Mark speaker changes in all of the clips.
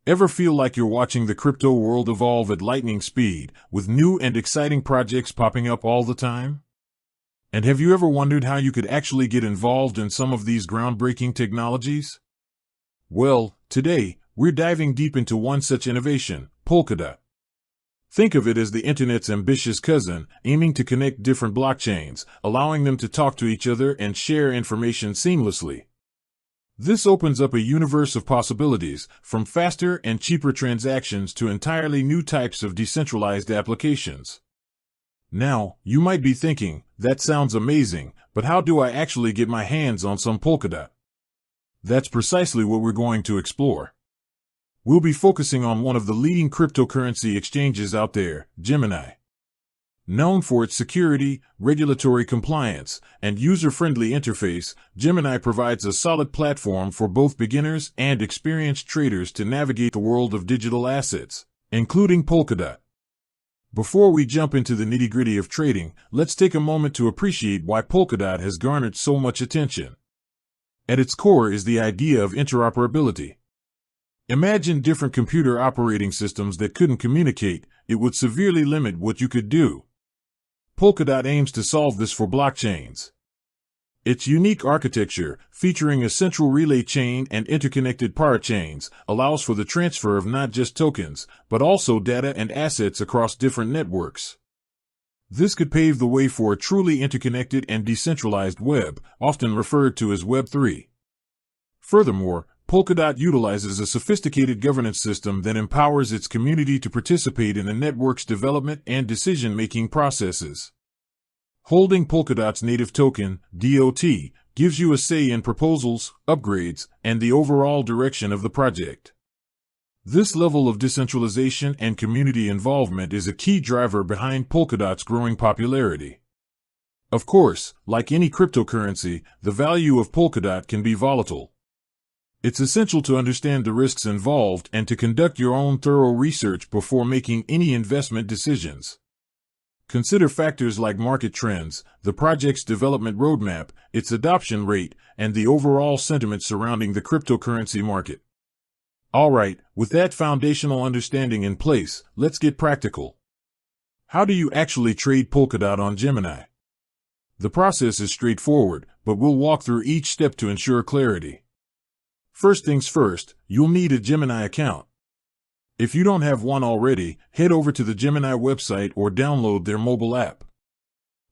Speaker 1: Ever feel like you're watching the crypto world evolve at lightning speed, with new and exciting projects popping up all the time? And have you ever wondered how you could actually get involved in some of these groundbreaking technologies? Well, today, we're diving deep into one such innovation, Polkadot. Think of it as the internet's ambitious cousin, aiming to connect different blockchains, allowing them to talk to each other and share information seamlessly. This opens up a universe of possibilities, from faster and cheaper transactions to entirely new types of decentralized applications. Now, you might be thinking, that sounds amazing, but how do I actually get my hands on some Polkadot? That's precisely what we're going to explore. We'll be focusing on one of the leading cryptocurrency exchanges out there, Gemini. Known for its security, regulatory compliance, and user-friendly interface, Gemini provides a solid platform for both beginners and experienced traders to navigate the world of digital assets, including Polkadot. Before we jump into the nitty-gritty of trading, let's take a moment to appreciate why Polkadot has garnered so much attention. At its core is the idea of interoperability. Imagine different computer operating systems that couldn't communicate. It would severely limit what you could do. Polkadot aims to solve this for blockchains. Its unique architecture, featuring a central relay chain and interconnected parachains, allows for the transfer of not just tokens, but also data and assets across different networks. This could pave the way for a truly interconnected and decentralized web, often referred to as Web 3. Furthermore, Polkadot utilizes a sophisticated governance system that empowers its community to participate in the network's development and decision-making processes. Holding Polkadot's native token, DOT, gives you a say in proposals, upgrades, and the overall direction of the project. This level of decentralization and community involvement is a key driver behind Polkadot's growing popularity. Of course, like any cryptocurrency, the value of Polkadot can be volatile. It's essential to understand the risks involved and to conduct your own thorough research before making any investment decisions. Consider factors like market trends, the project's development roadmap, its adoption rate, and the overall sentiment surrounding the cryptocurrency market. Alright, with that foundational understanding in place, let's get practical. How do you actually trade Polkadot on Gemini? The process is straightforward, but we'll walk through each step to ensure clarity. First things first, you'll need a Gemini account. If you don't have one already, head over to the Gemini website or download their mobile app.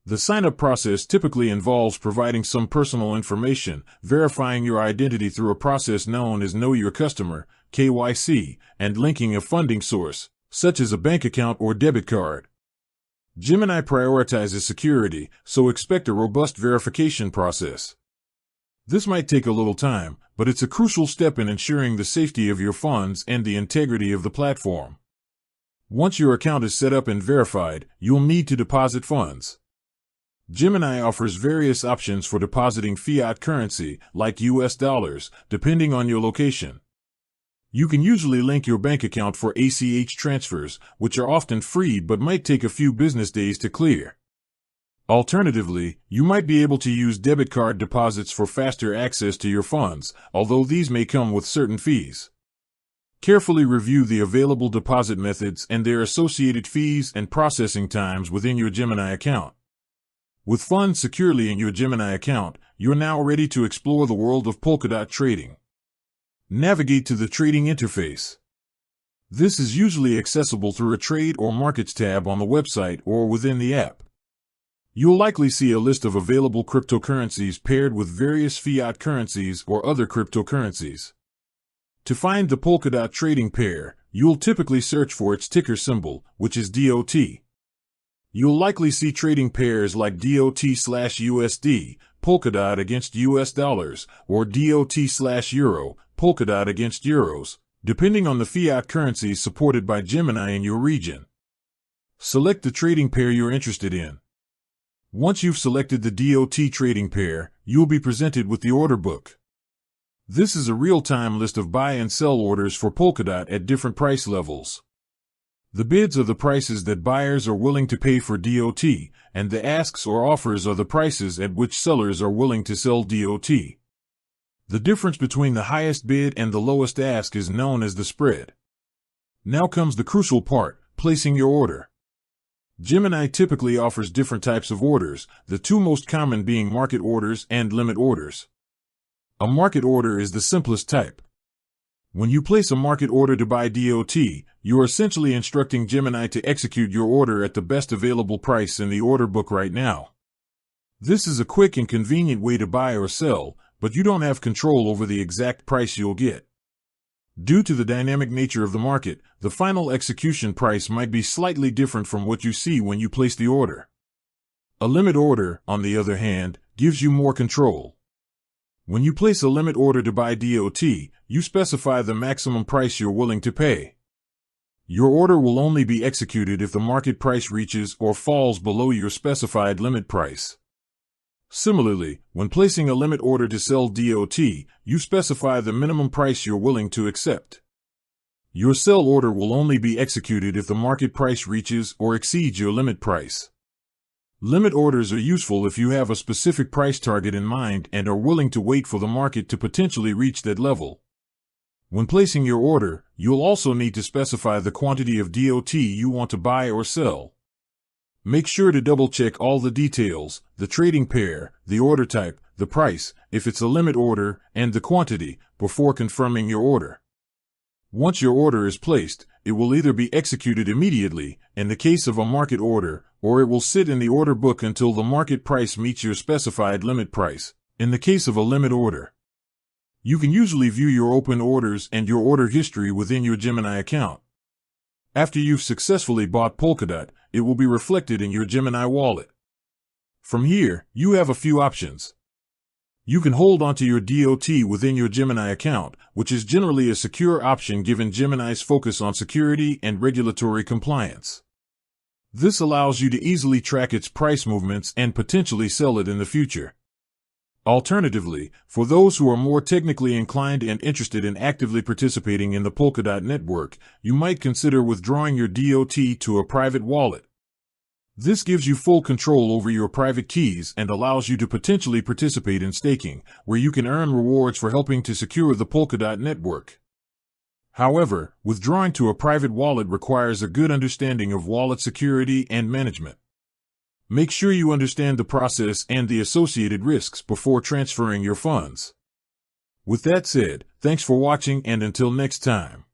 Speaker 1: The sign-up process typically involves providing some personal information, verifying your identity through a process known as Know Your Customer, KYC, and linking a funding source, such as a bank account or debit card. Gemini prioritizes security, so expect a robust verification process. This might take a little time, but it's a crucial step in ensuring the safety of your funds and the integrity of the platform. Once your account is set up and verified, you'll need to deposit funds. Gemini offers various options for depositing fiat currency, like US dollars, depending on your location. You can usually link your bank account for ACH transfers, which are often free but might take a few business days to clear. Alternatively, you might be able to use debit card deposits for faster access to your funds, although these may come with certain fees. Carefully review the available deposit methods and their associated fees and processing times within your Gemini account. With funds securely in your Gemini account, you're now ready to explore the world of Polkadot trading. Navigate to the trading interface. This is usually accessible through a Trade or Markets tab on the website or within the app. You'll likely see a list of available cryptocurrencies paired with various fiat currencies or other cryptocurrencies. To find the Polkadot trading pair, you'll typically search for its ticker symbol, which is DOT. You'll likely see trading pairs like DOT/USD, Polkadot against US dollars, or DOT/Euro, Polkadot against euros, depending on the fiat currencies supported by Gemini in your region. Select the trading pair you're interested in. Once you've selected the DOT trading pair, you'll be presented with the order book. This is a real-time list of buy and sell orders for Polkadot at different price levels. The bids are the prices that buyers are willing to pay for DOT, and the asks or offers are the prices at which sellers are willing to sell DOT. The difference between the highest bid and the lowest ask is known as the spread. Now comes the crucial part, placing your order. Gemini typically offers different types of orders, the two most common being market orders and limit orders. A market order is the simplest type. When you place a market order to buy DOT, you are essentially instructing Gemini to execute your order at the best available price in the order book right now. This is a quick and convenient way to buy or sell, but you don't have control over the exact price you'll get. Due to the dynamic nature of the market, the final execution price might be slightly different from what you see when you place the order. A limit order, on the other hand, gives you more control. When you place a limit order to buy DOT, you specify the maximum price you're willing to pay. Your order will only be executed if the market price reaches or falls below your specified limit price. Similarly, when placing a limit order to sell DOT, you specify the minimum price you're willing to accept. Your sell order will only be executed if the market price reaches or exceeds your limit price. Limit orders are useful if you have a specific price target in mind and are willing to wait for the market to potentially reach that level. When placing your order, you'll also need to specify the quantity of DOT you want to buy or sell. Make sure to double-check all the details, the trading pair, the order type, the price, if it's a limit order, and the quantity, before confirming your order. Once your order is placed, it will either be executed immediately, in the case of a market order, or it will sit in the order book until the market price meets your specified limit price, in the case of a limit order. You can usually view your open orders and your order history within your Gemini account. After you've successfully bought Polkadot, it will be reflected in your Gemini wallet. From here, you have a few options. You can hold onto your DOT within your Gemini account, which is generally a secure option given Gemini's focus on security and regulatory compliance. This allows you to easily track its price movements and potentially sell it in the future. Alternatively, for those who are more technically inclined and interested in actively participating in the Polkadot network, you might consider withdrawing your DOT to a private wallet. This gives you full control over your private keys and allows you to potentially participate in staking, where you can earn rewards for helping to secure the Polkadot network. However, withdrawing to a private wallet requires a good understanding of wallet security and management. Make sure you understand the process and the associated risks before transferring your funds. With that said, thanks for watching and until next time.